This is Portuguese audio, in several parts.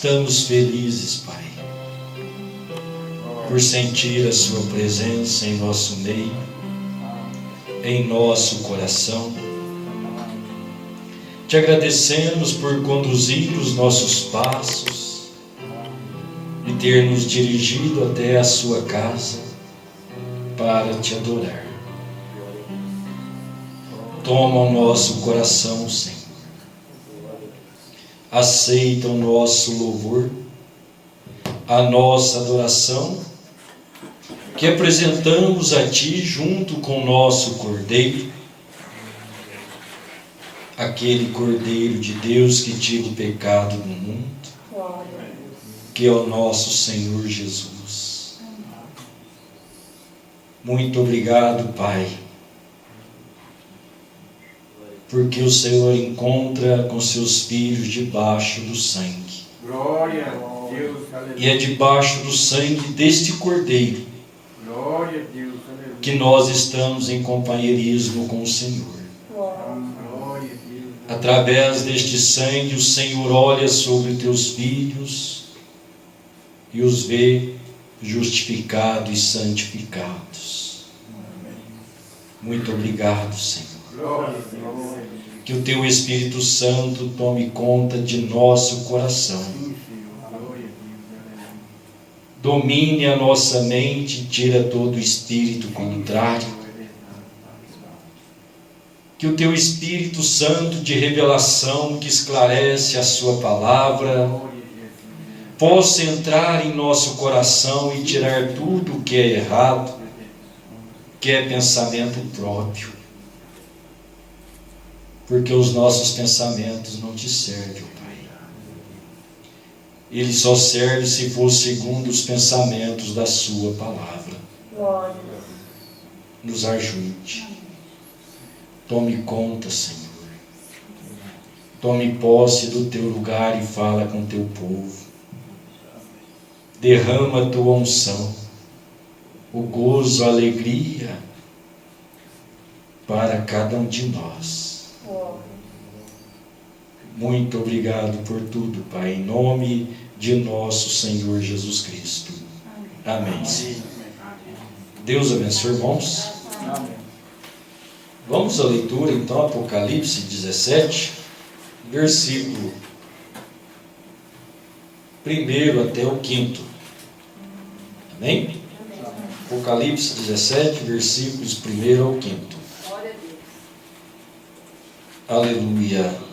Estamos felizes, Pai, por sentir a Sua presença em nosso meio, em nosso coração. Te agradecemos por conduzir os nossos passos e ter nos dirigido até a Sua casa para Te adorar. Toma o nosso coração, Senhor. Aceita o nosso louvor, a nossa adoração, que apresentamos a Ti junto com o nosso Cordeiro, aquele Cordeiro de Deus que tira o pecado do mundo, que é o nosso Senhor Jesus. Muito obrigado, Pai, porque o Senhor encontra com seus filhos debaixo do sangue. Glória a Deus, aleluia. E é debaixo do sangue deste Cordeiro Glória a Deus, aleluia. que nós estamos em companheirismo com o Senhor. Glória a Deus. Através deste sangue, o Senhor olha sobre teus filhos e os vê justificados e santificados. Muito obrigado, Senhor. Que o teu Espírito Santo tome conta de nosso coração. Domine a nossa mente, tira todo espírito contrário. Que o teu Espírito Santo de revelação, que esclarece a sua palavra, possa entrar em nosso coração e tirar tudo o que é errado, que é pensamento próprio. Porque os nossos pensamentos não te servem, Pai. Ele só serve se for segundo os pensamentos da sua palavra. Nos ajude. Tome conta, Senhor. Tome posse do teu lugar e fala com teu povo. Derrama a tua unção, o gozo, a alegria para cada um de nós. Muito obrigado por tudo, Pai, em nome de nosso Senhor Jesus Cristo. Amém. Deus abençoe, irmãos. Vamos à leitura, então, Apocalipse 17, versículo 1 até o 5. Amém? Apocalipse 17, versículos 1 ao 5. Aleluia.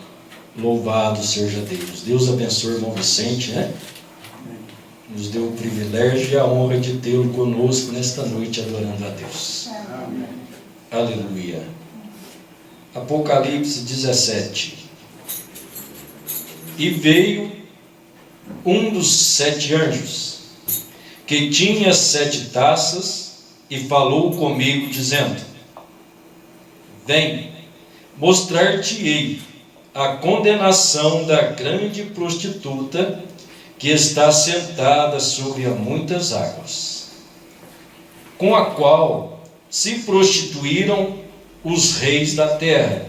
Louvado seja Deus. Deus abençoe o irmão Vicente, né? Nos deu o privilégio e a honra de tê-lo conosco nesta noite, adorando a Deus. Amém. Aleluia. Apocalipse 17. E veio um dos 7 anjos, que tinha 7 taças, e falou comigo, dizendo: Vem, mostrar-te-ei a condenação da grande prostituta, que está sentada sobre muitas águas, com a qual se prostituíram os reis da terra,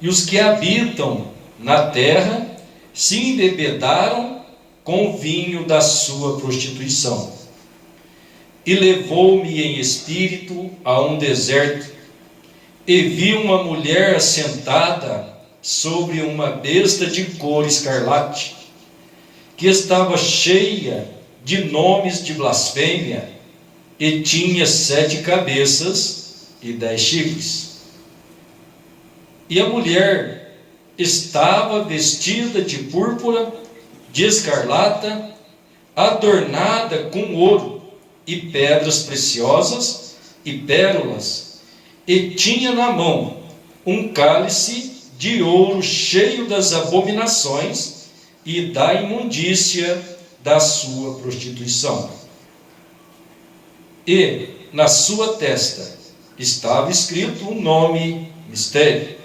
e os que habitam na terra se embebedaram com o vinho da sua prostituição. E levou-me em espírito a um deserto, e vi uma mulher assentada sobre uma besta de cor escarlate, que estava cheia de nomes de blasfêmia, e tinha 7 cabeças e 10 chifres. E a mulher estava vestida de púrpura, de escarlata, adornada com ouro e pedras preciosas e pérolas, e tinha na mão um cálice de ouro cheio das abominações e da imundícia da sua prostituição. E na sua testa estava escrito um nome mistério: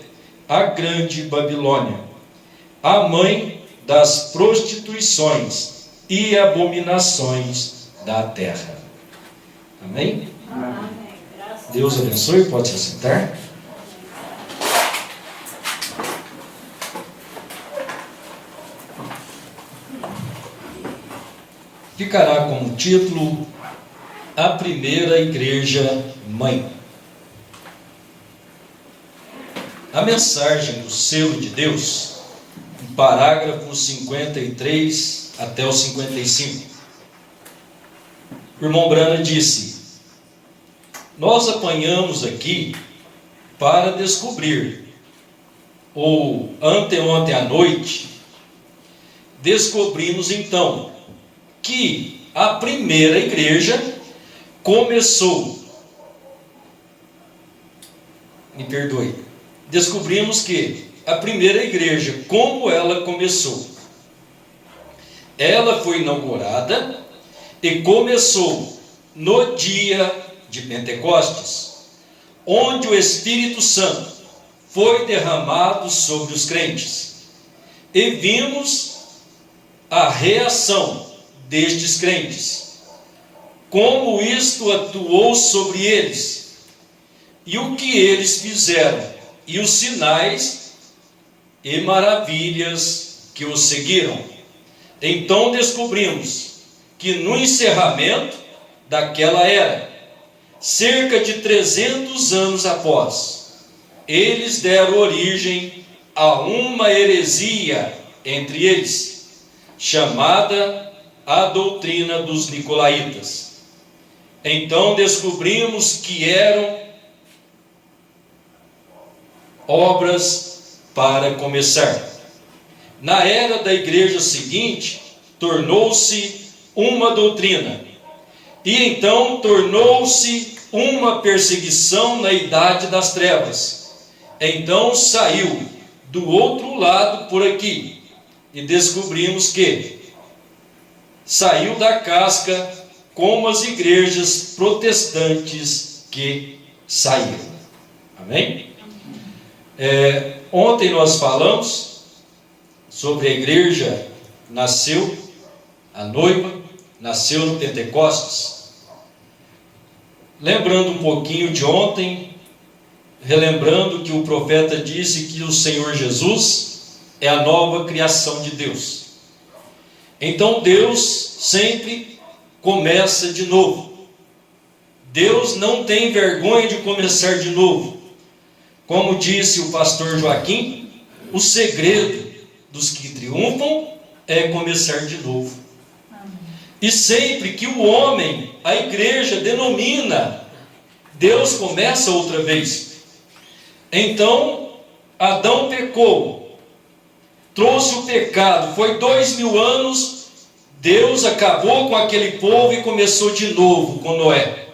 a grande Babilônia, a mãe das prostituições e abominações da terra. Amém? Amém. Deus abençoe, pode se assentar. Ficará como título: A Primeira Igreja Mãe. A mensagem do selo de Deus, parágrafos 53 até o 55. O irmão Brana disse: nós apanhamos aqui para descobrir, ou anteontem à noite, descobrimos então que a primeira igreja começou. Me perdoe. Descobrimos que a primeira igreja, como ela começou? Ela foi inaugurada e começou no dia de Pentecostes, onde o Espírito Santo foi derramado sobre os crentes. E vimos a reação destes crentes, como isto atuou sobre eles, e o que eles fizeram, e os sinais e maravilhas que o seguiram. Então descobrimos que no encerramento daquela era, cerca de 300 anos após, eles deram origem a uma heresia entre eles, chamada a doutrina dos nicolaítas. Então descobrimos que eram obras para começar. Na era da igreja seguinte, tornou-se uma doutrina, e então tornou-se uma perseguição na idade das trevas. Então saiu do outro lado por aqui, e descobrimos que saiu da casca como as igrejas protestantes que saíram. Amém? Ontem nós falamos sobre a igreja nasceu, a noiva nasceu no Pentecostes. Lembrando um pouquinho de ontem, relembrando que o profeta disse que o Senhor Jesus é a nova criação de Deus. Então Deus sempre começa de novo. Deus não tem vergonha de começar de novo. Como disse o pastor Joaquim, o segredo dos que triunfam é começar de novo. E sempre que o homem, a igreja denomina, Deus começa outra vez. Então Adão pecou, trouxe o pecado, foi 2000 anos, Deus acabou com aquele povo e começou de novo com Noé.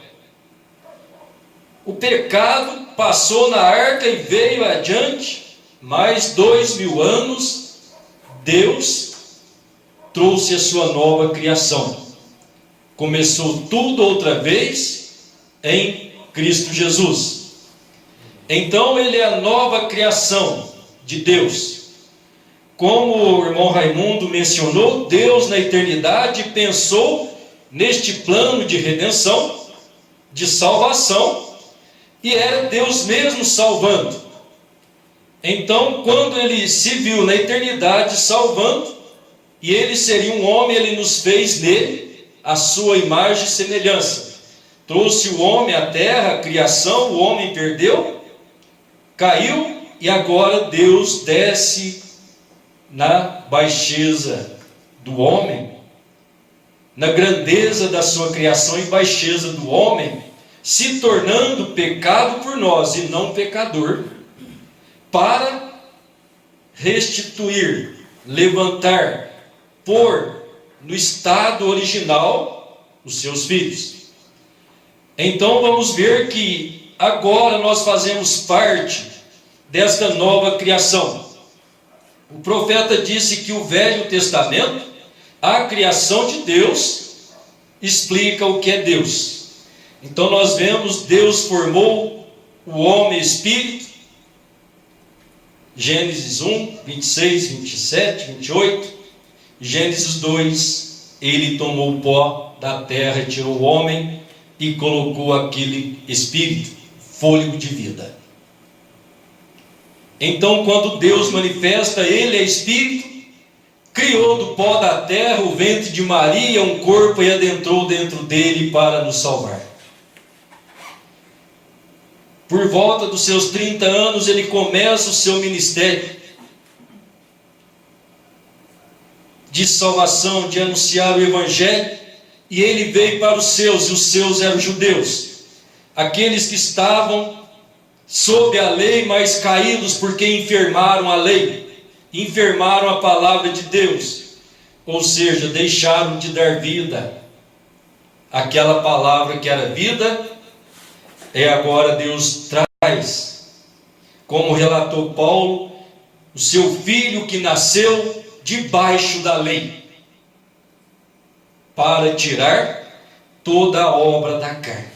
O pecado passou na arca e veio adiante, mais 2000 anos, Deus trouxe a sua nova criação. Começou tudo outra vez em Cristo Jesus. Então ele é a nova criação de Deus. Como o irmão Raimundo mencionou, Deus na eternidade pensou neste plano de redenção, de salvação, e era Deus mesmo salvando. Então, quando ele se viu na eternidade salvando, e ele seria um homem, ele nos fez nele a sua imagem e semelhança. Trouxe o homem à terra, a criação, o homem perdeu, caiu, e agora Deus desce na baixeza do homem, na grandeza da sua criação e baixeza do homem, se tornando pecado por nós e não pecador, para restituir, levantar, pôr no estado original os seus filhos. Então vamos ver que agora nós fazemos parte desta nova criação. O profeta disse que o Velho Testamento, a criação de Deus, explica o que é Deus. Então nós vemos, Deus formou o homem espírito, Gênesis 1, 26, 27, 28, Gênesis 2, ele tomou o pó da terra, tirou o homem e colocou aquele espírito, fôlego de vida. Então quando Deus manifesta, ele é espírito, criou do pó da terra o ventre de Maria, um corpo, e adentrou dentro dele para nos salvar. Por volta dos seus 30 anos, ele começa o seu ministério de salvação, de anunciar o Evangelho, e ele veio para os seus, e os seus eram judeus, aqueles que estavam sob a lei, mas caídos porque enfermaram a lei, enfermaram a palavra de Deus, ou seja, deixaram de dar vida. Aquela palavra que era vida, agora Deus traz, como relatou Paulo, o seu filho que nasceu debaixo da lei, para tirar toda a obra da carne,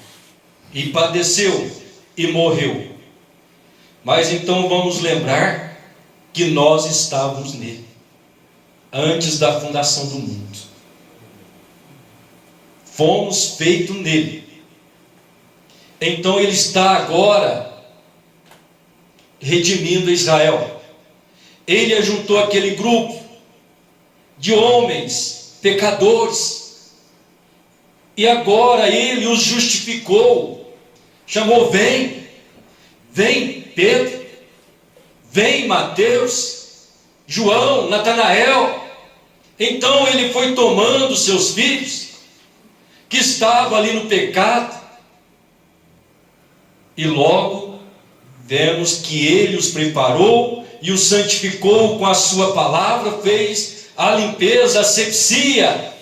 e padeceu e morreu. Mas então vamos lembrar que nós estávamos nele, antes da fundação do mundo. Fomos feitos nele. Então ele está agora redimindo Israel. ele ajuntou aquele grupo de homens pecadores, e agora ele os justificou, chamou: vem Pedro, vem Mateus, João, Natanael. Então ele foi tomando seus filhos, que estavam ali no pecado, e logo vemos que ele os preparou e os santificou com a sua palavra, fez a limpeza, a asepsia,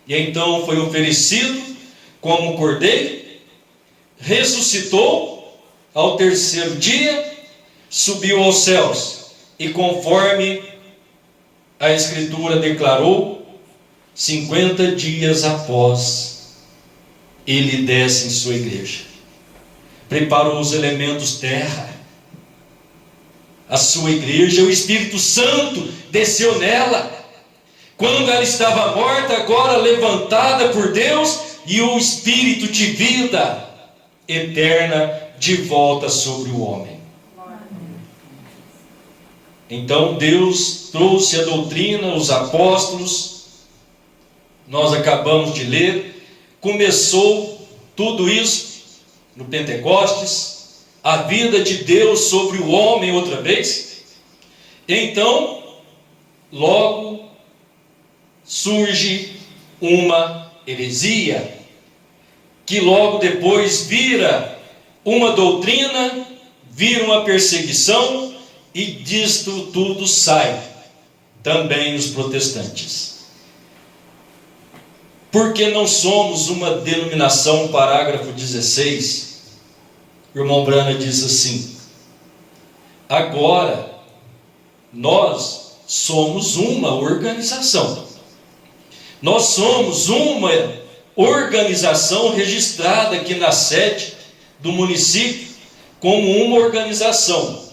e então foi oferecido como cordeiro, ressuscitou ao terceiro dia, subiu aos céus, e conforme a Escritura declarou, 50 dias após, ele desce em sua igreja, preparou os elementos terra, a sua igreja, o Espírito Santo desceu nela, quando ela estava morta, agora levantada por Deus, e o Espírito de vida eterna de volta sobre o homem. Então Deus trouxe a doutrina, os apóstolos, nós acabamos de ler, começou tudo isso no Pentecostes, a vida de Deus sobre o homem outra vez. Então, logo surge uma heresia, que logo depois vira uma doutrina, vira uma perseguição, e disto tudo sai também os protestantes. Porque não somos uma denominação, parágrafo 16, o irmão Brana diz assim: agora nós somos uma organização. Nós somos uma organização registrada aqui na sede do município como uma organização.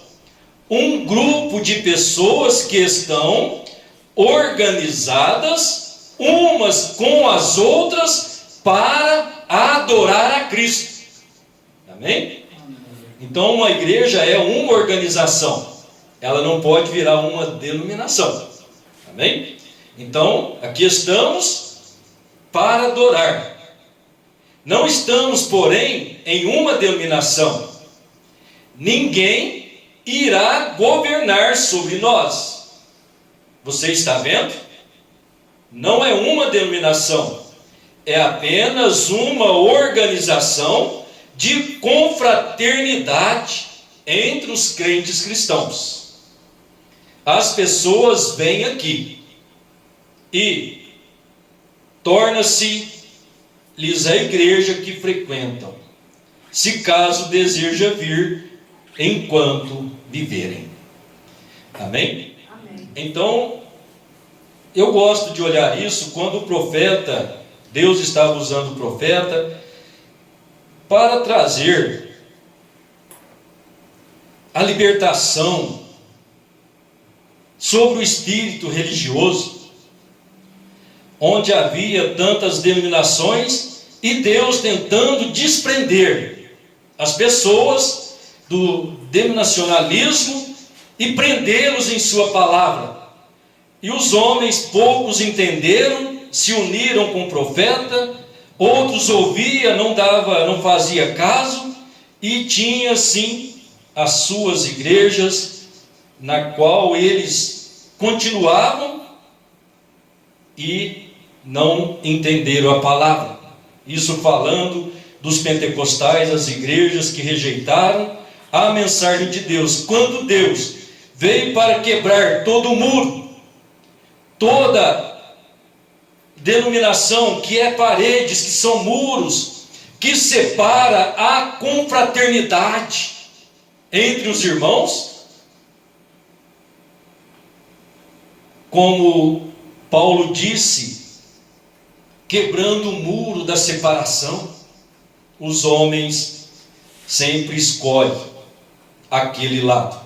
Um grupo de pessoas que estão organizadas umas com as outras para adorar a Cristo. Amém? Então uma igreja é uma organização, ela não pode virar uma denominação. Amém? Então aqui estamos para adorar. Não estamos, porém, em uma denominação. Ninguém irá governar sobre nós. Você está vendo? Não é uma denominação, é apenas uma organização de confraternidade entre os crentes cristãos. As pessoas vêm aqui e torna-se-lhes a igreja que frequentam, se caso deseja vir, enquanto viverem. Amém? Amém. Então, eu gosto de olhar isso quando o profeta, Deus estava usando o profeta para trazer a libertação sobre o espírito religioso, onde havia tantas denominações, e Deus tentando desprender as pessoas do denominacionalismo e prendê-los em sua palavra. E os homens, poucos entenderam, se uniram com o profeta, outros ouviam, não fazia caso, e tinha sim as suas igrejas, na qual eles continuavam e não entenderam a palavra. Isso falando dos pentecostais, as igrejas que rejeitaram a mensagem de Deus. Quando Deus veio para quebrar todo o muro, toda denominação que é paredes, que são muros, que separa a confraternidade entre os irmãos, como Paulo disse, quebrando o muro da separação, os homens sempre escolhem aquele lado.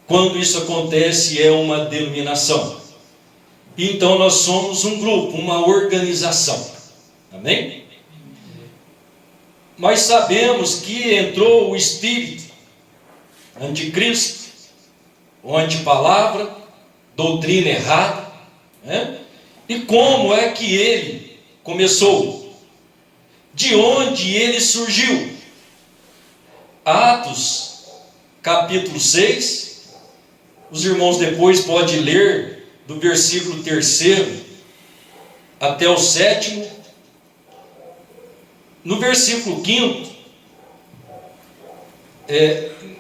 Quando isso acontece, é uma denominação. Então nós somos um grupo, uma organização. Amém? Mas sabemos que entrou o espírito anticristo ou antipalavra, doutrina errada, né? E como é que ele começou? De onde ele surgiu? Atos, capítulo 6, os irmãos depois podem ler do versículo 3º até o 7º. No versículo 5º,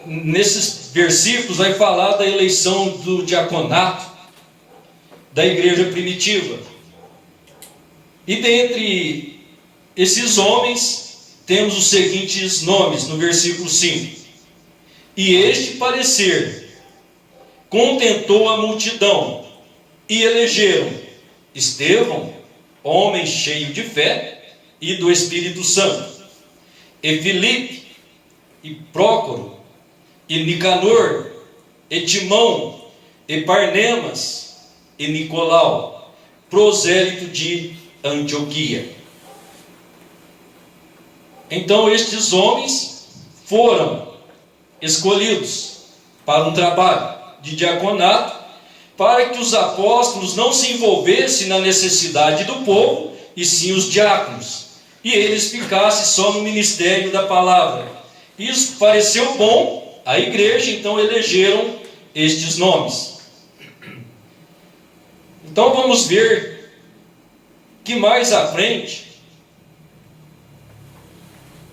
nesses versículos vai falar da eleição do diaconato da igreja primitiva. E dentre esses homens temos os seguintes nomes no versículo 5: e este parecer contentou a multidão, e elegeram Estevão, homem cheio de fé e do Espírito Santo, e Filipe, e Prócoro, e Nicanor, e Timão, e Parmenas, e Nicolau, prosélito de Antioquia. Então estes homens foram escolhidos para um trabalho de diaconato, para que os apóstolos não se envolvessem na necessidade do povo, e sim os diáconos, e eles ficassem só no ministério da palavra. Isso pareceu bom à igreja, então elegeram estes nomes. Então vamos ver que mais à frente,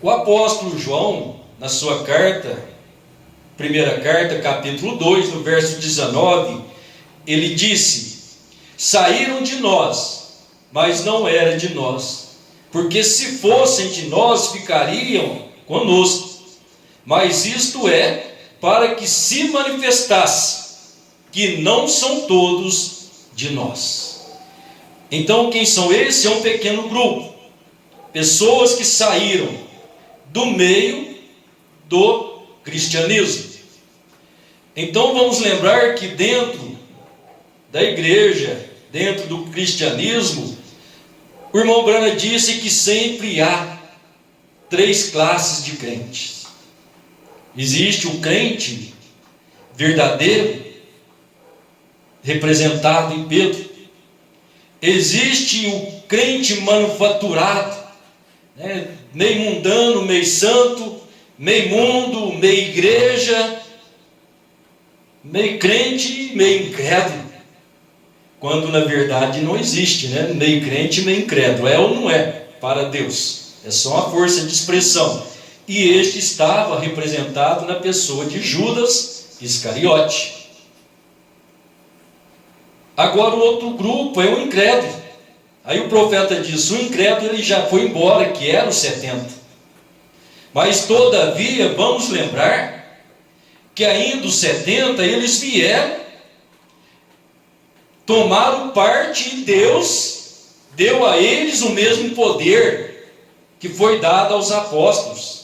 o apóstolo João, na sua carta, primeira carta, capítulo 2, no verso 19, ele disse: saíram de nós, mas não era de nós, porque se fossem de nós, ficariam conosco. Mas isto é para que se manifestasse que não são todos de nós. Então quem são esses? É um pequeno grupo, pessoas que saíram do meio do cristianismo. Então vamos lembrar que dentro da igreja, dentro do cristianismo, o irmão Brana disse que sempre há 3 classes de crentes. Existe o crente verdadeiro, representado em Pedro. Existe o crente manufaturado, né? Meio mundano, meio santo, meio mundo, meio igreja, meio crente, meio incrédulo. Quando na verdade não existe, né? Meio crente, meio incrédulo. É ou não é para Deus? É só uma força de expressão. E este estava representado na pessoa de Judas Iscariote. Agora o outro grupo é o incrédulo. Aí o profeta diz: o incrédulo ele já foi embora, que era os 70. Mas todavia vamos lembrar que ainda os 70 eles vieram, tomaram parte, e Deus deu a eles o mesmo poder que foi dado aos apóstolos.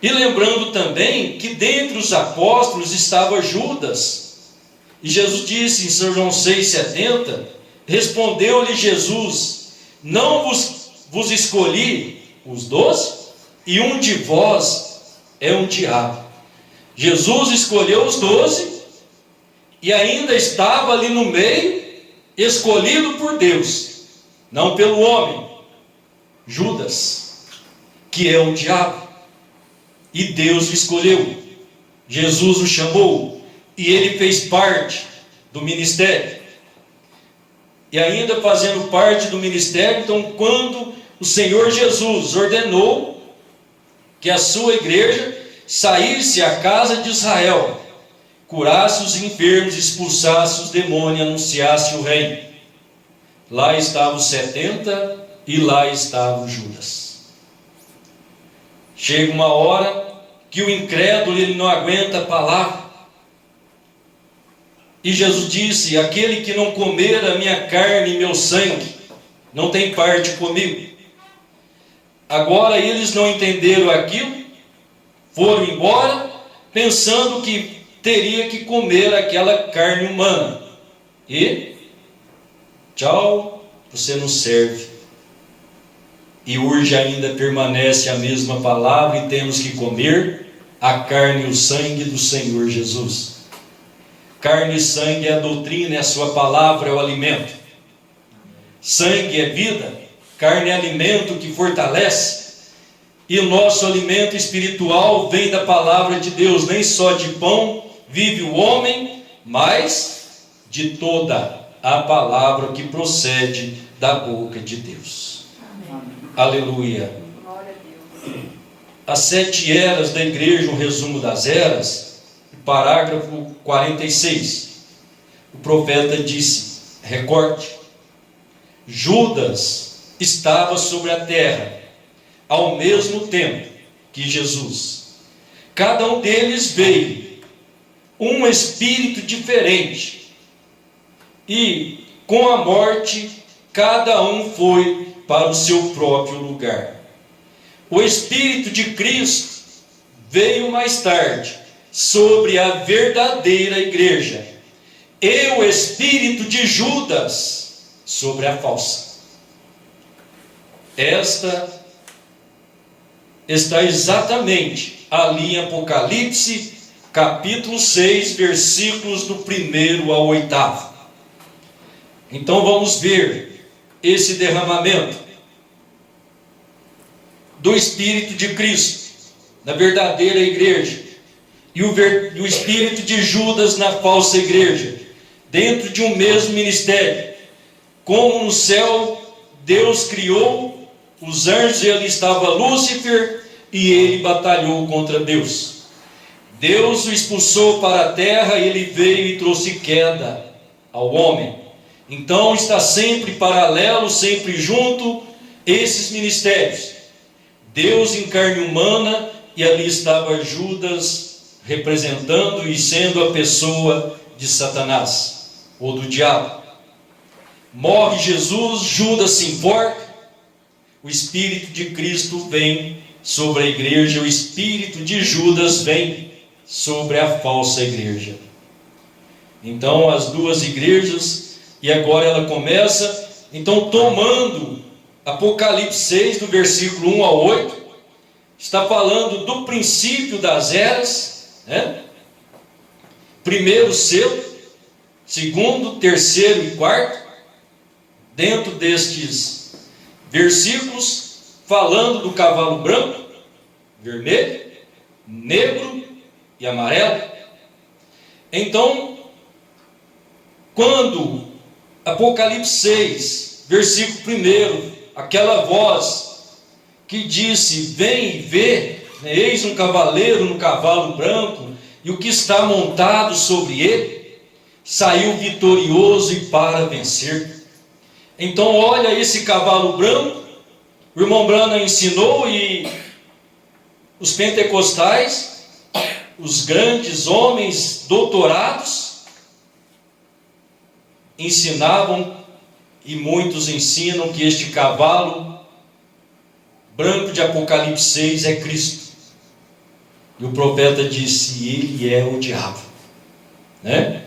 E lembrando também que dentre os apóstolos estava Judas. E Jesus disse em São João 6,70, respondeu-lhe Jesus: não vos escolhi os 12, e um de vós é um diabo. Jesus escolheu os 12, e ainda estava ali no meio, escolhido por Deus, não pelo homem, Judas, que é o diabo. E Deus o escolheu, Jesus o chamou, e ele fez parte do ministério. E ainda fazendo parte do ministério, então quando o Senhor Jesus ordenou que a sua igreja saísse à casa de Israel, curasse os enfermos, expulsasse os demônios, anunciasse o reino, lá estavam os 70 e lá estava o Judas. Chega uma hora que o incrédulo ele não aguenta a palavra. E Jesus disse: aquele que não comer a minha carne e meu sangue, não tem parte comigo. Agora eles não entenderam aquilo, foram embora, pensando que teria que comer aquela carne humana. E, tchau, você não serve. E hoje ainda permanece a mesma palavra, e temos que comer a carne e o sangue do Senhor Jesus. Carne e sangue é a doutrina, é a sua palavra, é o alimento. Sangue é vida, carne é alimento que fortalece. E o nosso alimento espiritual vem da palavra de Deus. Nem só de pão vive o homem, mas de toda a palavra que procede da boca de Deus. Amém. Aleluia. Glória a Deus. As 7 eras da igreja, um resumo das eras, parágrafo 46. O profeta disse, recorte: Judas estava sobre a terra ao mesmo tempo que Jesus. Cada um deles veio um espírito diferente, e com a morte cada um foi para o seu próprio lugar. O Espírito de Cristo veio mais tarde sobre a verdadeira igreja, e o espírito de Judas sobre a falsa. Esta está exatamente ali em Apocalipse, capítulo 6, versículos do 1º ao 8º. Então vamos ver esse derramamento do Espírito de Cristo na verdadeira igreja e o espírito de Judas na falsa igreja, dentro de um mesmo ministério. Como no céu Deus criou os anjos, e ali estava Lúcifer, e ele batalhou contra Deus. Deus o expulsou para a terra, e ele veio e trouxe queda ao homem. Então está sempre paralelo, sempre junto, esses ministérios. Deus em carne humana, e ali estava Judas representando e sendo a pessoa de Satanás, ou do diabo. Morre Jesus, Judas se enforca, o Espírito de Cristo vem sobre a igreja, o Espírito de Judas vem sobre a falsa igreja. Então as duas igrejas, e agora ela começa, então tomando Apocalipse 6, do versículo 1 ao 8, está falando do princípio das eras, né? Primeiro selo, segundo, terceiro e quarto, dentro destes versículos, falando do cavalo branco, vermelho, negro e amarelo. Então, quando Apocalipse 6, versículo 1, aquela voz que disse, vem e vê, eis um cavaleiro no cavalo branco, e o que está montado sobre ele, saiu vitorioso e para vencer. Então olha esse cavalo branco, o irmão Branham ensinou, e os pentecostais, os grandes homens doutorados, ensinavam, e muitos ensinam, que este cavalo branco de Apocalipse 6 é Cristo. E o profeta disse, ele é o diabo, né?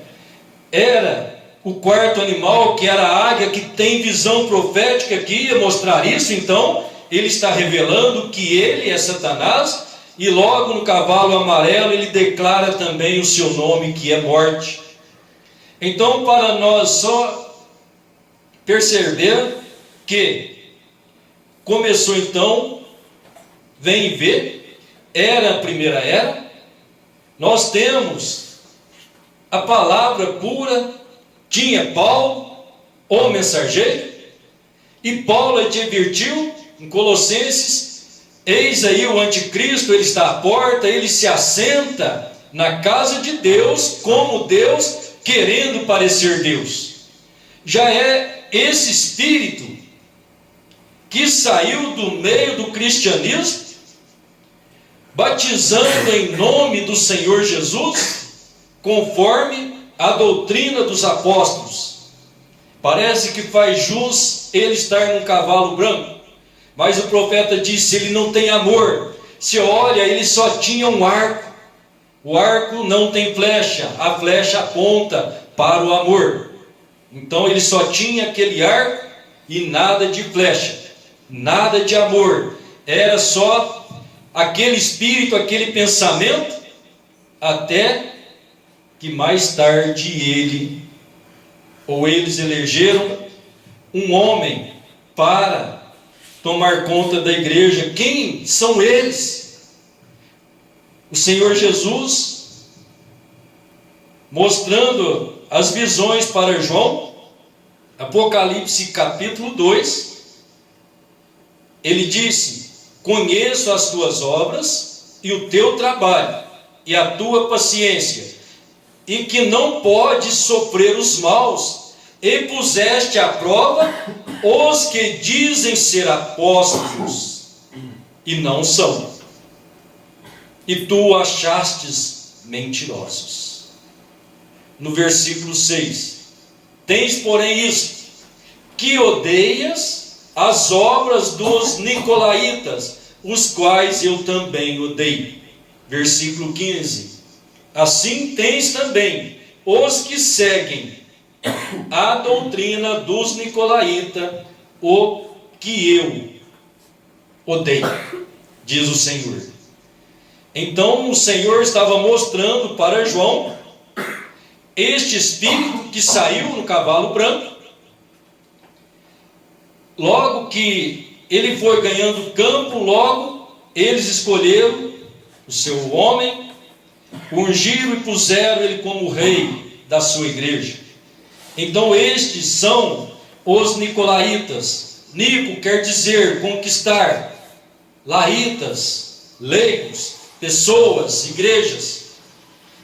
Era o quarto animal, que era a águia, que tem visão profética, que ia mostrar isso. Então ele está revelando que ele é Satanás, e logo no cavalo amarelo ele declara também o seu nome, que é morte. Então, para nós só perceber que começou então, vem e vê, era a primeira era. Nós temos a palavra pura, tinha Paulo, o mensageiro, e Paulo advertiu em Colossenses, eis aí o anticristo, ele está à porta, ele se assenta na casa de Deus, como Deus, querendo parecer Deus. Já é esse espírito que saiu do meio do cristianismo, batizando em nome do Senhor Jesus, conforme a doutrina dos apóstolos. Parece que faz jus ele estar num cavalo branco, mas o profeta disse, ele não tem amor. Se olha, ele só tinha um arco. O arco não tem flecha, a flecha aponta para o amor. Então ele só tinha aquele arco e nada de flecha, nada de amor. Era só aquele espírito, aquele pensamento, até que mais tarde eles elegeram um homem para tomar conta da igreja. Quem são eles? O Senhor Jesus, mostrando as visões para João, Apocalipse capítulo 2, ele disse: conheço as tuas obras e o teu trabalho e a tua paciência, e que não podes sofrer os maus, e puseste à prova os que dizem ser apóstolos e não são, e tu achastes mentirosos. No versículo 6: tens porém isto, que odeias as obras dos nicolaítas, os quais eu também odeio. Versículo 15: assim tens também os que seguem a doutrina dos nicolaítas, o que eu odeio, diz o Senhor. Então o Senhor estava mostrando para João este espírito que saiu no cavalo branco. Logo que ele foi ganhando campo, logo eles escolheram o seu homem, ungiram e puseram ele como rei da sua igreja. Então estes são os nicolaítas. Nico quer dizer conquistar, laítas, leigos, pessoas, igrejas.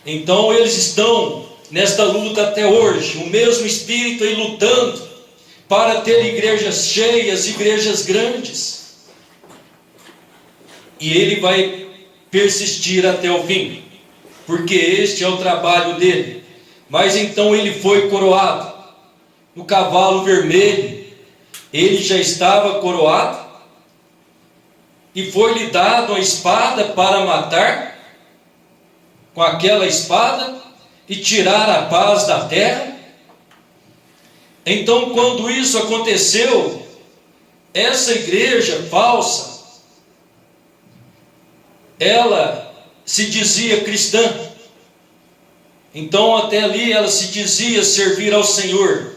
Então eles estão nesta luta até hoje, o mesmo espírito aí lutando para ter igrejas cheias, igrejas grandes. E ele vai persistir até o fim, porque este é o trabalho dele. Mas então ele foi coroado no cavalo vermelho. Ele já estava coroado e foi-lhe dado a espada para matar com aquela espada e tirar a paz da terra. Então, quando isso aconteceu, essa igreja falsa, ela se dizia cristã. Então até ali ela se dizia servir ao Senhor,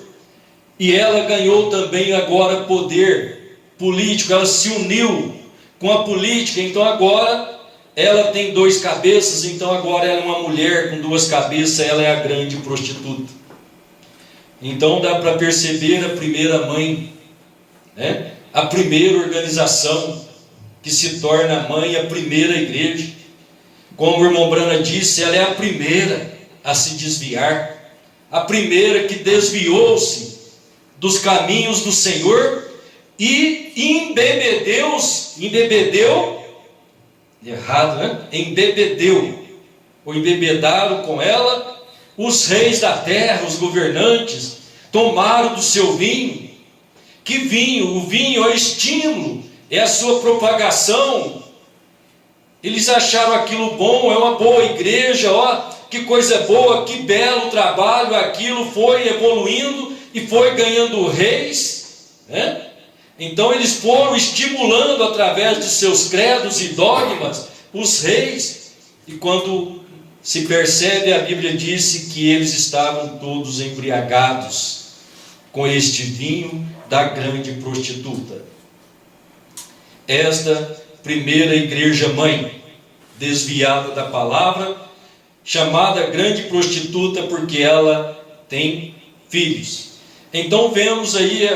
e ela ganhou também agora poder político. Ela se uniu com a política. Então agora ela tem 2 cabeças. Então agora ela é uma mulher com 2 cabeças. Ela é a grande prostituta. Então dá para perceber a primeira mãe, né? A primeira organização que se torna mãe, a primeira igreja. Como o irmão Brana disse, ela é a primeira a se desviar, a primeira que desviou-se dos caminhos do Senhor e embebedeu, errado, né? Embebedeu, ou embebedaram com ela os reis da terra, os governantes, tomaram do seu vinho. Que vinho? O vinho é o estímulo, é a sua propagação. Eles acharam aquilo bom, é uma boa igreja, ó, que coisa boa, que belo trabalho. Aquilo foi evoluindo e foi ganhando reis, né? Então eles foram estimulando através de seus credos e dogmas os reis, e quando se percebe, a Bíblia disse que eles estavam todos embriagados com este vinho da grande prostituta. Esta primeira igreja mãe, desviada da palavra, chamada grande prostituta porque ela tem filhos. Então vemos aí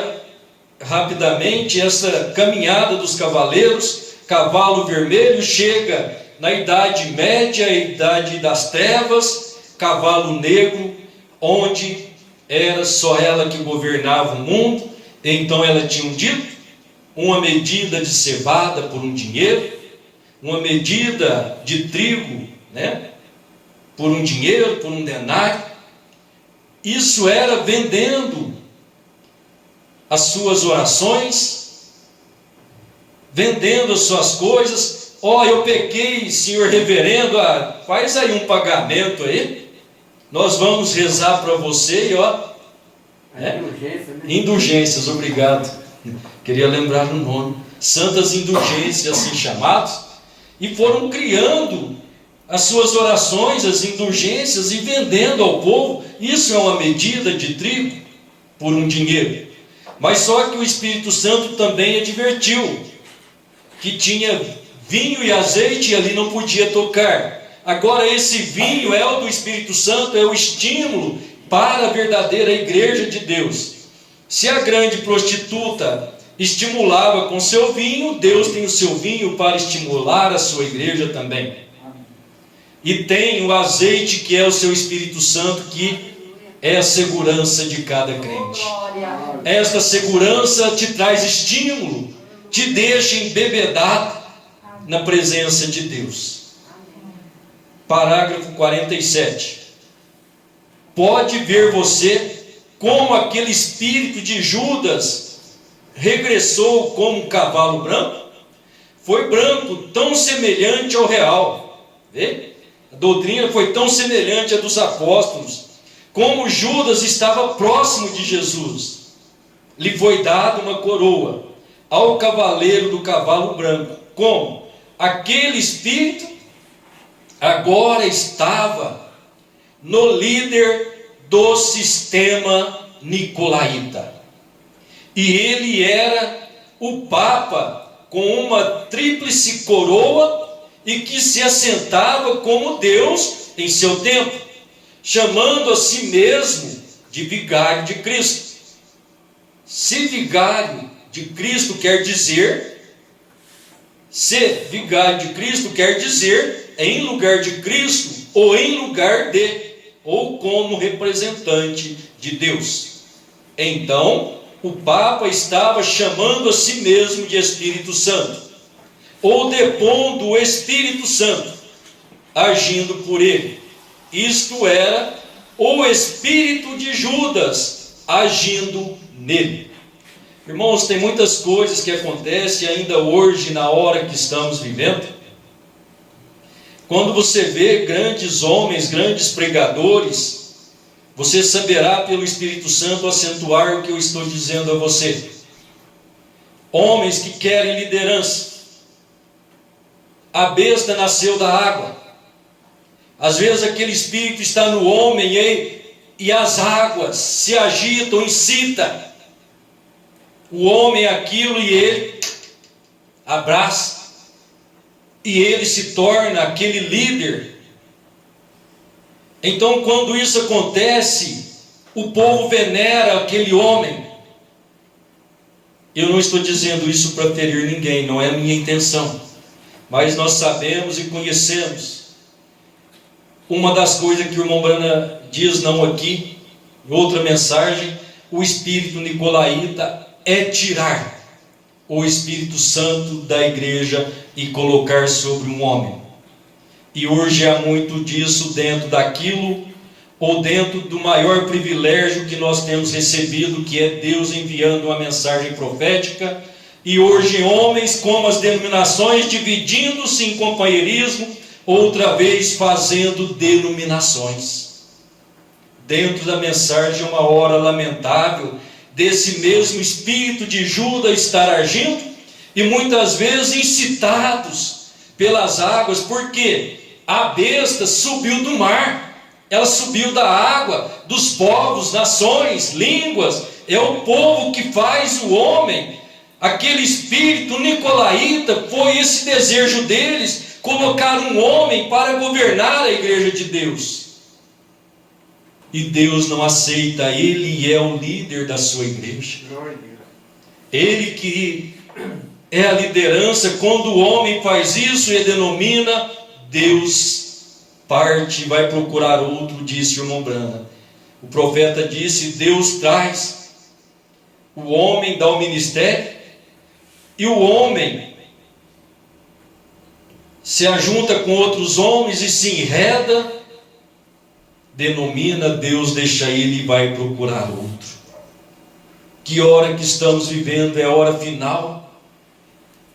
rapidamente essa caminhada dos cavaleiros. Cavalo vermelho chega na Idade Média, a Idade das Trevas. Cavalo negro, onde era só ela que governava o mundo. Então ela tinha um dito: uma medida de cevada por um dinheiro, uma medida de trigo, né, por um dinheiro, por um denário. Isso era vendendo as suas orações, vendendo as suas coisas. Ó, eu pequei, senhor reverendo, faz aí um pagamento aí, nós vamos rezar para você. E ó, Indulgência, né? Indulgências, obrigado, queria lembrar o nome, santas indulgências assim chamados. E foram criando as suas orações, as indulgências e vendendo ao povo. Isso é uma medida de trigo por um dinheiro. Mas só que o Espírito Santo também advertiu que tinha vinho e azeite e ali não podia tocar. Agora esse vinho é o do Espírito Santo, é o estímulo para a verdadeira igreja de Deus. Se a grande prostituta estimulava com seu vinho, Deus tem o seu vinho para estimular a sua igreja também. E tem o azeite, que é o seu Espírito Santo, que é a segurança de cada crente. Esta segurança te traz estímulo, te deixa embebedado na presença de Deus. Parágrafo 47. Pode ver você como aquele espírito de Judas regressou como um cavalo branco? Foi branco, tão semelhante ao real. Vê? A doutrina foi tão semelhante à dos apóstolos, como Judas estava próximo de Jesus. Lhe foi dada uma coroa ao cavaleiro do cavalo branco. Como? Aquele espírito agora estava no líder do sistema nicolaíta. E ele era o Papa com uma tríplice coroa e que se assentava como Deus em seu tempo, chamando a si mesmo de vigário de Cristo. Se vigário de Cristo quer dizer, em lugar de Cristo, ou em lugar de, ou como representante de Deus. Então, o Papa estava chamando a si mesmo de Espírito Santo, ou depondo o Espírito Santo, agindo por ele. Isto era o espírito de Judas agindo nele. Irmãos, tem muitas coisas que acontecem ainda hoje, na hora que estamos vivendo. Quando você vê grandes homens, grandes pregadores, você saberá pelo Espírito Santo acentuar o que eu estou dizendo a você. Homens que querem liderança. A besta nasceu da água. Às vezes aquele espírito está no homem e as águas se agitam, incita o homem aquilo e ele abraça. E ele se torna aquele líder. Então, quando isso acontece, o povo venera aquele homem. Eu não estou dizendo isso para ferir ninguém, não é a minha intenção. Mas nós sabemos e conhecemos. Uma das coisas que o irmão Brana diz não aqui, em outra mensagem, o espírito nicolaíta é tirar o Espírito Santo da igreja e colocar sobre um homem. E hoje há muito disso dentro daquilo, ou dentro do maior privilégio que nós temos recebido, que é Deus enviando uma mensagem profética. E hoje homens como as denominações dividindo-se em companheirismo, outra vez fazendo denominações. Dentro da mensagem, uma hora lamentável desse mesmo espírito de Judas estar agindo, e muitas vezes incitados pelas águas, porque a besta subiu do mar, ela subiu da água, dos povos, nações, línguas, é o povo que faz o homem. Aquele espírito nicolaíta, foi esse desejo deles, colocar um homem para governar a igreja de Deus. E Deus não aceita, Ele é o líder da sua igreja. Ele que é a liderança. Quando o homem faz isso e denomina, Deus parte e vai procurar outro, disse o irmão Brana. O profeta disse, Deus traz, o homem dá o ministério, e o homem se ajunta com outros homens e se enreda, denomina, Deus deixa ele e vai procurar outro. Que hora que estamos vivendo? É a hora final.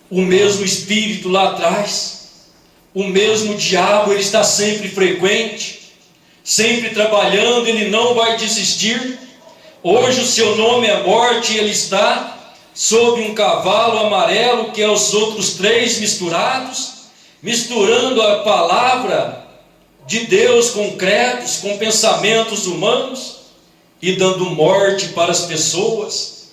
O mesmo espírito lá atrás, o mesmo diabo, ele está sempre frequente, sempre trabalhando, ele não vai desistir. Hoje o seu nome é morte, ele está sob um cavalo amarelo, que é os outros três misturados, misturando a palavra de Deus com credos, com pensamentos humanos, e dando morte para as pessoas,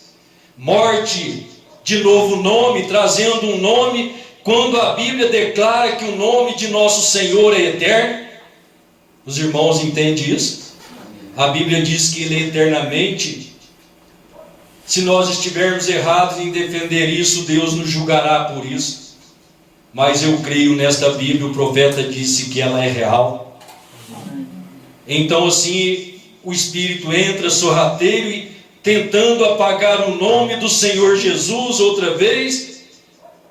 morte de novo nome, trazendo um nome, quando a Bíblia declara que o nome de nosso Senhor é eterno. Os irmãos entendem isso? A Bíblia diz que Ele é eternamente. Se nós estivermos errados em defender isso, Deus nos julgará por isso. Mas eu creio nesta Bíblia, o profeta disse que ela é real. Então assim, o Espírito entra sorrateiro e tentando apagar o nome do Senhor Jesus outra vez.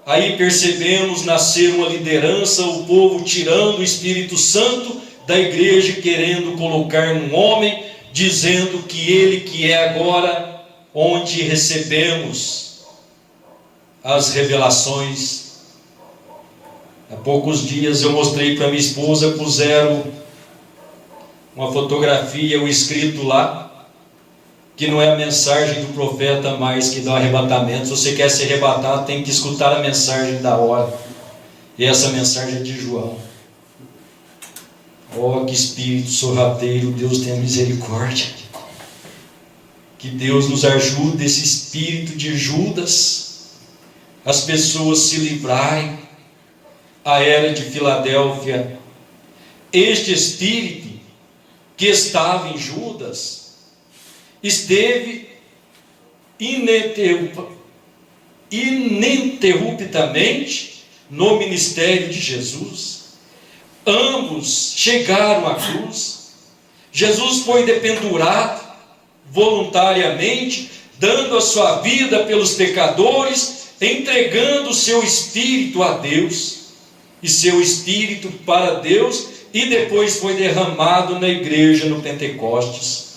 Aí percebemos nascer uma liderança, o povo tirando o Espírito Santo da igreja, querendo colocar num homem, dizendo que ele que é agora onde recebemos as revelações. Há poucos dias eu mostrei para minha esposa, puseram uma fotografia, o escrito lá, que não é a mensagem do profeta mais que dá o arrebatamento. Se você quer se arrebatar, tem que escutar a mensagem da hora. E essa mensagem é de João. Oh, que espírito sorrateiro, Deus tenha misericórdia. Que Deus nos ajude, esse espírito de Judas, as pessoas se livrarem. A era de Filadélfia, este espírito que estava em Judas, esteve ininterruptamente no ministério de Jesus. Ambos chegaram à cruz. Jesus foi dependurado voluntariamente, dando a sua vida pelos pecadores, entregando o seu espírito a Deus e seu espírito para Deus, e depois foi derramado na igreja no Pentecostes.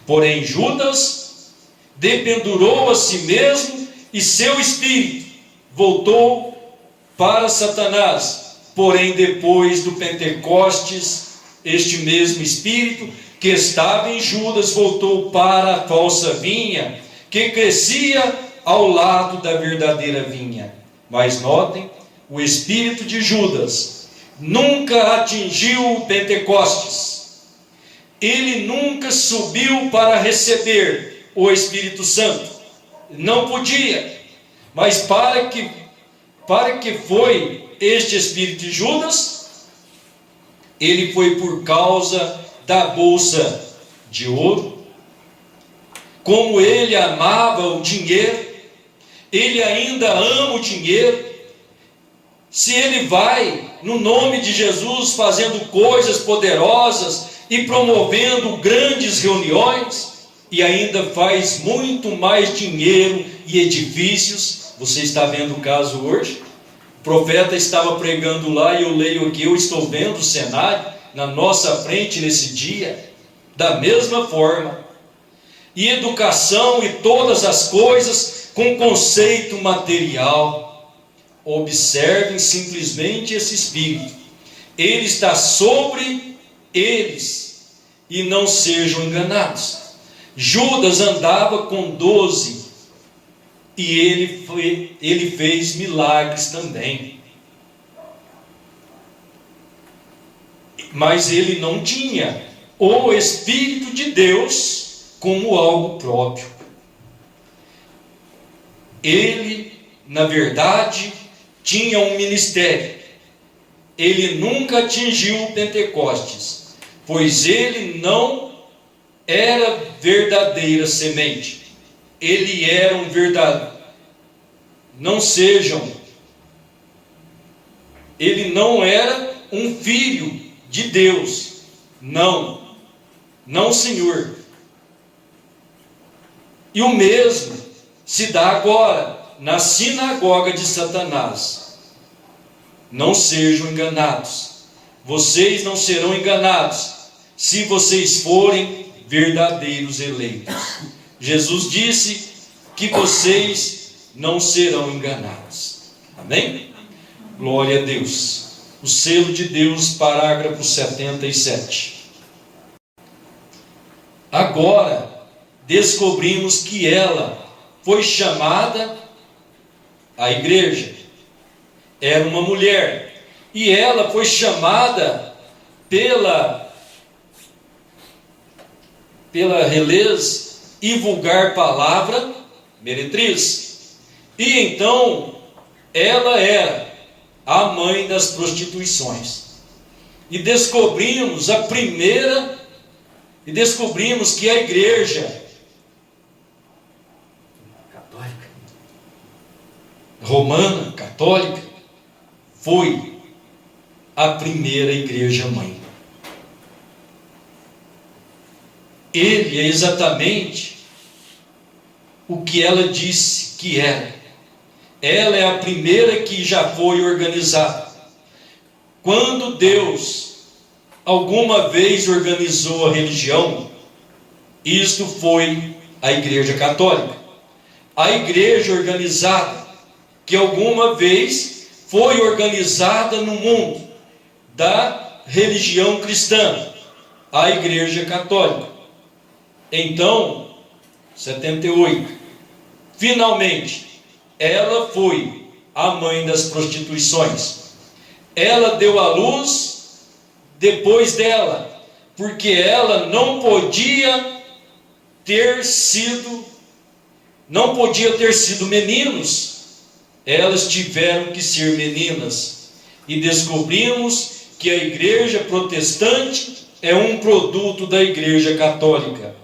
Porém Judas dependurou a si mesmo e seu espírito voltou para Satanás. Porém depois do Pentecostes, este mesmo espírito que estava em Judas voltou para a falsa vinha, que crescia ao lado da verdadeira vinha. Mas notem, o espírito de Judas nunca atingiu o Pentecostes. Ele nunca subiu para receber o Espírito Santo. Não podia. Mas para que foi este espírito de Judas? Ele foi por causa da bolsa de ouro. Como ele amava o dinheiro, ele ainda ama o dinheiro. Se ele vai no nome de Jesus fazendo coisas poderosas e promovendo grandes reuniões, e ainda faz muito mais dinheiro e edifícios. Você está vendo o caso hoje? O profeta estava pregando lá, e eu leio aqui, eu estou vendo o cenário na nossa frente nesse dia, da mesma forma. E educação e todas as coisas com conceito material. Observem simplesmente esse espírito. Ele está sobre eles, e não sejam enganados. Judas andava com 12, e ele fez milagres também. Mas ele não tinha o Espírito de Deus como algo próprio. Ele, na verdade, tinha um ministério. Ele nunca atingiu o Pentecostes, pois ele não era verdadeira semente. Ele era um verdadeiro. Ele não era um filho de Deus. Não, Senhor. E o mesmo se dá agora na sinagoga de Satanás. Não sejam enganados. Vocês não serão enganados se vocês forem verdadeiros eleitos. Jesus disse que vocês não serão enganados. Amém? Glória a Deus. O selo de Deus, parágrafo 77. Agora descobrimos que ela foi chamada, a igreja era uma mulher e ela foi chamada pela relez e vulgar palavra meretriz. E então ela era a mãe das prostituições. E descobrimos que a igreja Católica. romana, católica, foi a primeira igreja mãe. Ele é exatamente o que ela disse que era. Ela é a primeira que já foi organizada. Quando Deus alguma vez organizou a religião, isto foi a Igreja Católica. A igreja organizada que alguma vez foi organizada no mundo da religião cristã, a Igreja Católica. Então, 78, finalmente, ela foi a mãe das prostituições. Ela deu à luz depois dela, porque ela não podia ter sido meninos, elas tiveram que ser meninas. E descobrimos que a igreja protestante é um produto da igreja católica.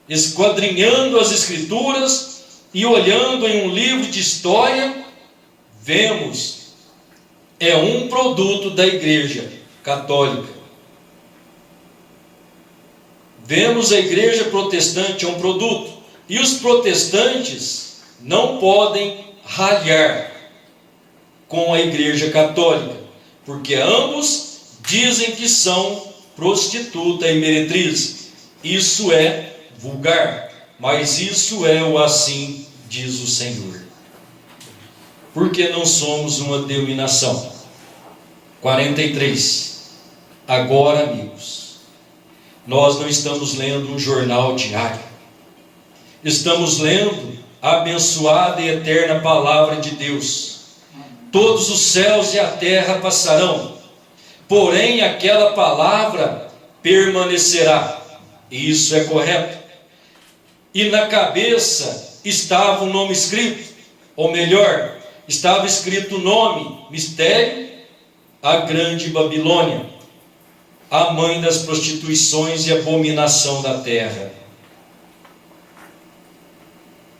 Esquadrinhando as escrituras e olhando em um livro de história, vemos, é um produto da igreja católica. Vemos a igreja protestante é um produto, e os protestantes não podem ralhar com a igreja católica, porque ambos dizem que são prostituta e meretriz. Isso é vulgar, mas isso é o assim diz o Senhor. Porque não somos uma denominação. 43. Agora, amigos, nós não estamos lendo um jornal diário. Estamos lendo a abençoada e eterna palavra de Deus. Todos os céus e a terra passarão, porém aquela palavra permanecerá. E isso é correto. E na cabeça estava um nome escrito, ou melhor, estava escrito o nome, mistério, a grande Babilônia, a mãe das prostituições e abominação da terra.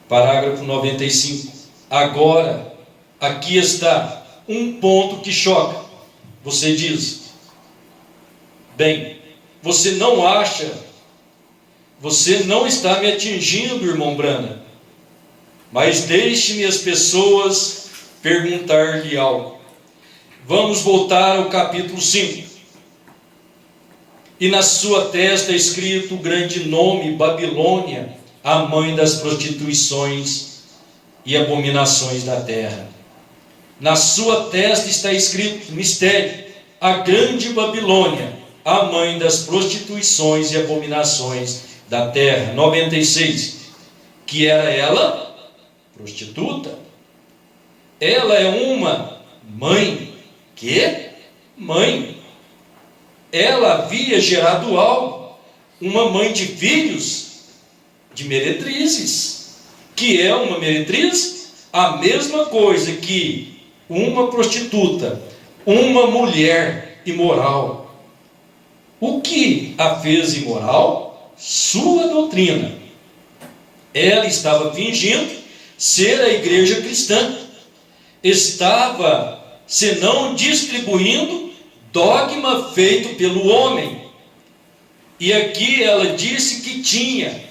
Parágrafo 95. Agora, aqui está um ponto que choca. Você diz, bem, você não está me atingindo, irmão Brana, mas deixe-me as pessoas perguntar-lhe algo. Vamos voltar ao capítulo 5. E na sua testa é escrito o grande nome, Babilônia, a mãe das prostituições e abominações da terra. Na sua testa está escrito, mistério, a grande Babilônia, a mãe das prostituições e abominações da terra. 96. Que era ela? Prostituta. Ela é uma mãe. Que? Mãe. Ela havia gerado algo, uma mãe de filhos, de meretrizes. Que é uma meretriz? A mesma coisa que uma prostituta, uma mulher imoral. O que a fez imoral? Sua doutrina. Ela estava fingindo ser a igreja cristã. Estava, senão distribuindo dogma feito pelo homem. E aqui ela disse que tinha.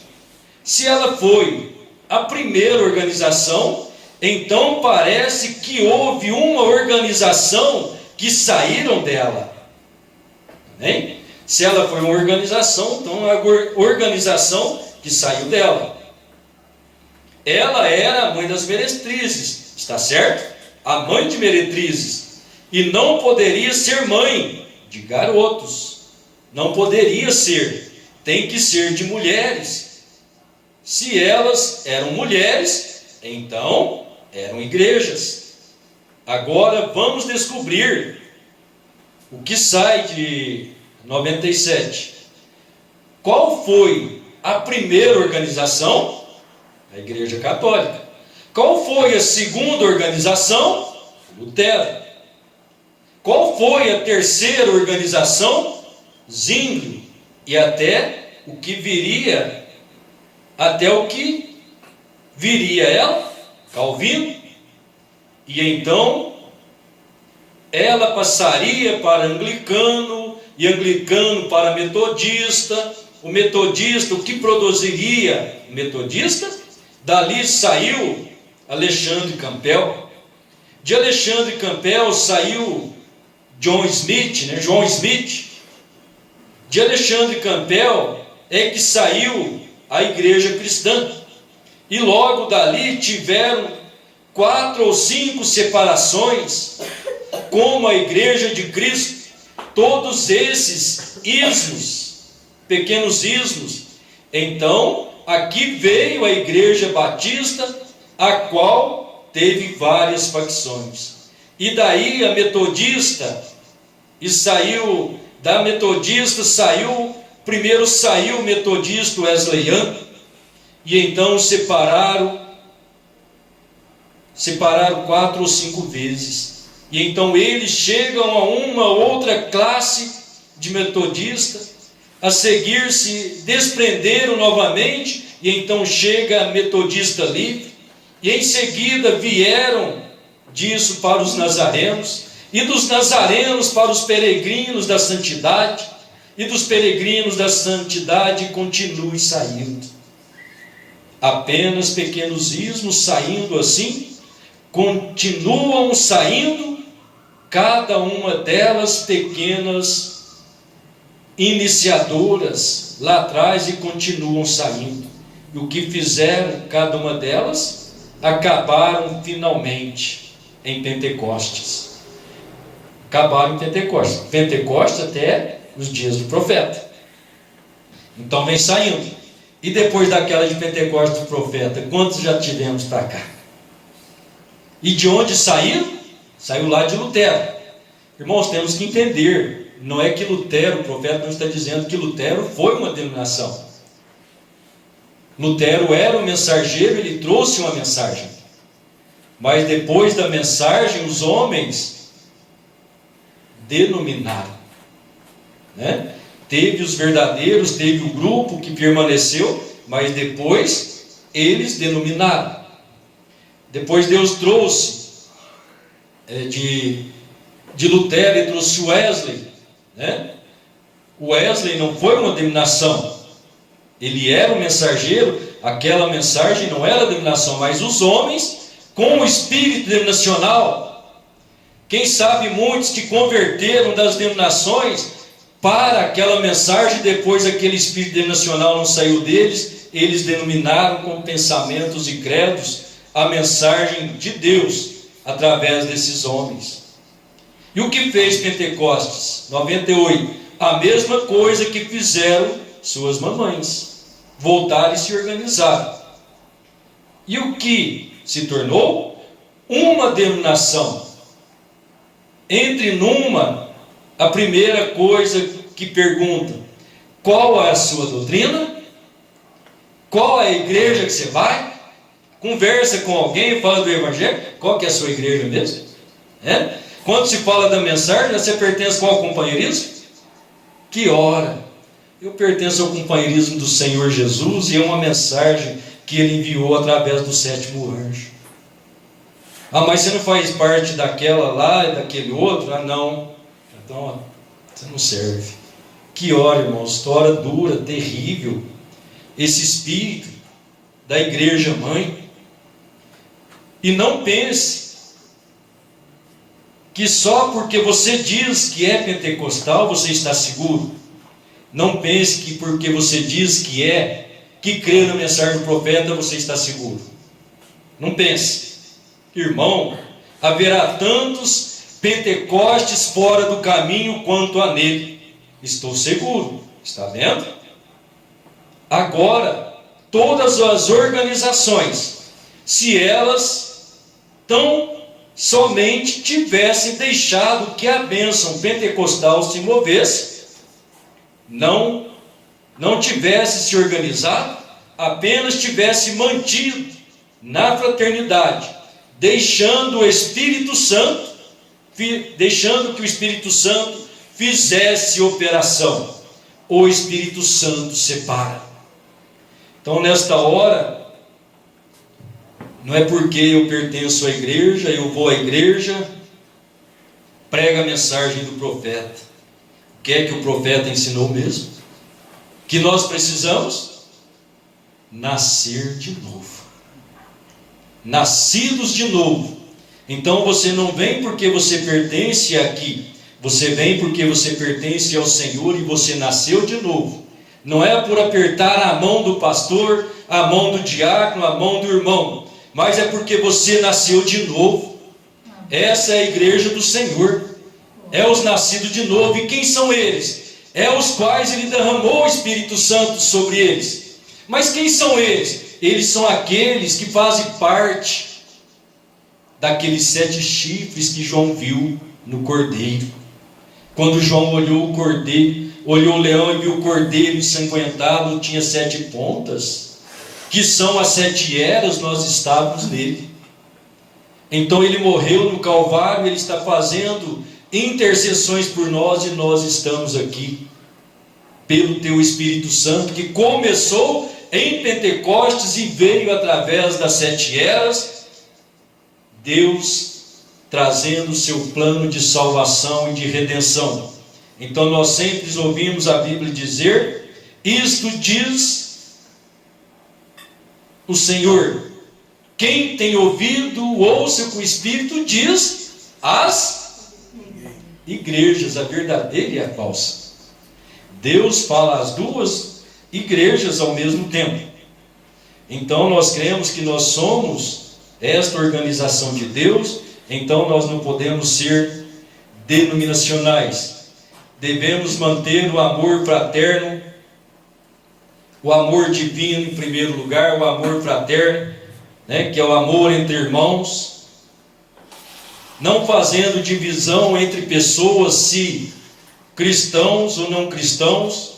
Se ela foi a primeira organização, então parece que houve uma organização que saíram dela. Amém? Se ela foi uma organização, então é a organização que saiu dela. Ela era a mãe das meretrizes, está certo? A mãe de meretrizes. E não poderia ser mãe de garotos. Não poderia ser. Tem que ser de mulheres. Se elas eram mulheres, então eram igrejas. Agora vamos descobrir o que sai de 97. Qual foi a primeira organização? A Igreja Católica. Qual foi a segunda organização? Lutero. Qual foi a terceira organização? Zwingli. E até o que viria ela? Calvino. E então ela passaria para anglicano, e anglicano para metodista. O metodista, o que produziria metodista? Dali saiu Alexandre Campbell. De Alexandre Campbell saiu João Smith. De Alexandre Campbell é que saiu a Igreja Cristã. E logo dali tiveram 4 ou 5 separações, como a Igreja de Cristo. Todos esses ismos, pequenos ismos. Então, aqui veio a Igreja Batista, a qual teve várias facções. E daí a metodista, e saiu, da metodista primeiro saiu o metodista Wesleyano, e então separaram 4 ou 5 vezes. E então eles chegam a uma outra classe de metodistas, a seguir se desprenderam novamente, e então chega a metodista livre, e em seguida vieram disso para os nazarenos, e dos nazarenos para os peregrinos da santidade, e dos peregrinos da santidade continue saindo. Apenas pequenos ismos saindo assim, continuam saindo, cada uma delas pequenas iniciadoras lá atrás, e continuam saindo. E o que fizeram cada uma delas? Acabaram finalmente em Pentecostes. Acabaram em Pentecostes. Pentecostes até nos dias do profeta. Então vem saindo. E depois daquela de Pentecostes do profeta, quantos já tivemos para cá? E de onde saíram? Saiu lá de Lutero. Irmãos, temos que entender, não é que Lutero, o profeta não está dizendo que Lutero foi uma denominação. Lutero era um mensageiro, ele trouxe uma mensagem. Mas depois da mensagem, os homens denominaram, né? Teve os verdadeiros, teve o grupo que permaneceu, mas depois eles denominaram. Depois Deus trouxe de Lutero, ele trouxe Wesley, né? O Wesley não foi uma denominação, ele era um mensageiro. Aquela mensagem não era denominação, mas os homens com o espírito denominacional. Quem sabe muitos que converteram das denominações para aquela mensagem, depois aquele espírito denominacional não saiu deles, eles denominaram com pensamentos e credos a mensagem de Deus através desses homens. E o que fez Pentecostes 98? A mesma coisa que fizeram suas mamães, voltaram e se organizaram. E o que se tornou? Uma denominação. Entre numa, a primeira coisa que pergunta: qual é a sua doutrina? Qual é a igreja que você vai? Conversa com alguém, fala do evangelho. Qual que é a sua igreja mesmo? Quando se fala da mensagem, você pertence a qual companheirismo? Que hora? Eu pertenço ao companheirismo do Senhor Jesus, e é uma mensagem que Ele enviou através do 7º anjo. Ah, mas você não faz parte daquela lá e daquele outro? Ah, não. Então, você não serve. Que hora, irmãos, história dura, terrível. Esse espírito da igreja mãe. E não pense que só porque você diz que é pentecostal, você está seguro. Não pense que porque você diz que crê na mensagem do profeta, você está seguro. Não pense. Irmão, haverá tantos Pentecostes fora do caminho quanto há nele. Estou seguro. Está vendo? Agora, todas as organizações, se elas estão somente tivesse deixado que a bênção pentecostal se movesse, não tivesse se organizado, apenas tivesse mantido na fraternidade, deixando que o Espírito Santo fizesse operação. O Espírito Santo separa. Então, nesta hora, não é porque eu pertenço à igreja, eu vou à igreja, prega a mensagem do profeta. O que é que o profeta ensinou mesmo? Que nós precisamos nascer de novo. Nascidos de novo. Então você não vem porque você pertence aqui, você vem porque você pertence ao Senhor e você nasceu de novo. Não é por apertar a mão do pastor, a mão do diácono, a mão do irmão, mas é porque você nasceu de novo. Essa é a igreja do Senhor, é os nascidos de novo. E quem são eles? É os quais Ele derramou o Espírito Santo sobre eles. Mas quem são eles? Eles são aqueles que fazem parte daqueles 7 chifres que João viu no cordeiro. Quando João olhou o cordeiro, olhou o leão e viu o cordeiro ensanguentado, tinha 7 pontas, que são as 7 eras, nós estávamos nele. Então ele morreu no Calvário, ele está fazendo intercessões por nós e nós estamos aqui, pelo teu Espírito Santo, que começou em Pentecostes e veio através das 7 eras, Deus trazendo o seu plano de salvação e de redenção. Então nós sempre ouvimos a Bíblia dizer: isto diz o Senhor. Quem tem ouvido, ouça o que o Espírito diz às igrejas, a verdadeira e a falsa. Deus fala às duas igrejas ao mesmo tempo. Então nós cremos que nós somos esta organização de Deus. Então nós não podemos ser denominacionais. Devemos manter o amor fraterno, o amor divino em primeiro lugar, o amor fraterno, que é o amor entre irmãos, não fazendo divisão entre pessoas, se cristãos ou não cristãos.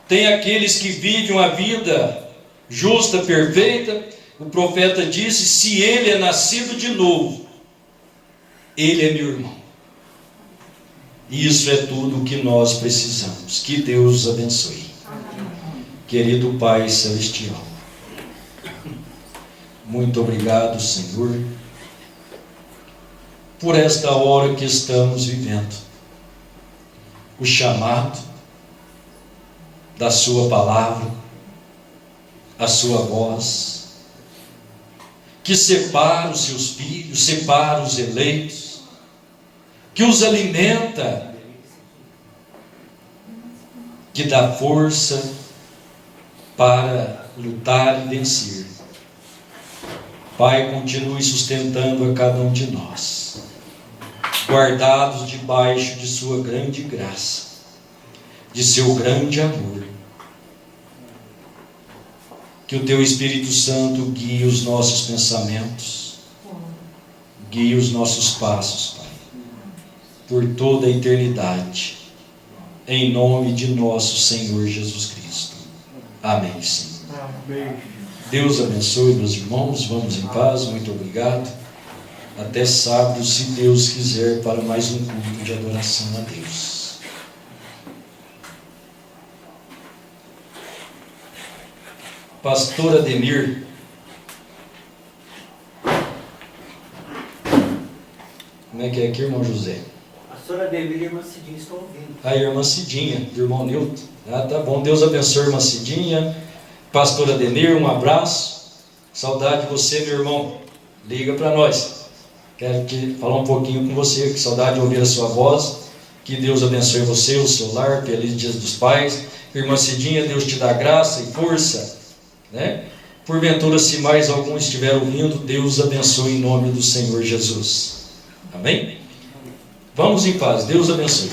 Tem aqueles que vivem uma vida justa, perfeita. O profeta disse: se ele é nascido de novo, ele é meu irmão. Isso é tudo o que nós precisamos. Que Deus os abençoe. Amém. Querido Pai Celestial, muito obrigado, Senhor, por esta hora que estamos vivendo. O chamado da Sua palavra, a Sua voz, que separa os seus filhos, separa os eleitos, que os alimenta, que dá força para lutar e vencer. Pai, continue sustentando a cada um de nós, guardados debaixo de Sua grande graça, de Seu grande amor. Que o Teu Espírito Santo guie os nossos pensamentos, guie os nossos passos, Pai, por toda a eternidade, em nome de nosso Senhor Jesus Cristo. Amém, Senhor. Amém. Deus abençoe, meus irmãos. Vamos em paz. Muito obrigado. Até sábado, se Deus quiser, para mais um culto de adoração a Deus. Pastor Ademir. Como é que é aqui, irmão José? Pastor Ademir e irmã Cidinha estão ouvindo. A irmã Cidinha, do irmão Nilton. Tá bom. Deus abençoe a irmã Cidinha. Pastor Ademir, um abraço. Saudade de você, meu irmão. Liga para nós. Quero falar um pouquinho com você. Que saudade de ouvir a sua voz. Que Deus abençoe você, o seu lar. Feliz Dia dos Pais. Irmã Cidinha, Deus te dá graça e força. Porventura, se mais algum estiver ouvindo, Deus abençoe em nome do Senhor Jesus. Amém? Vamos em paz. Deus abençoe.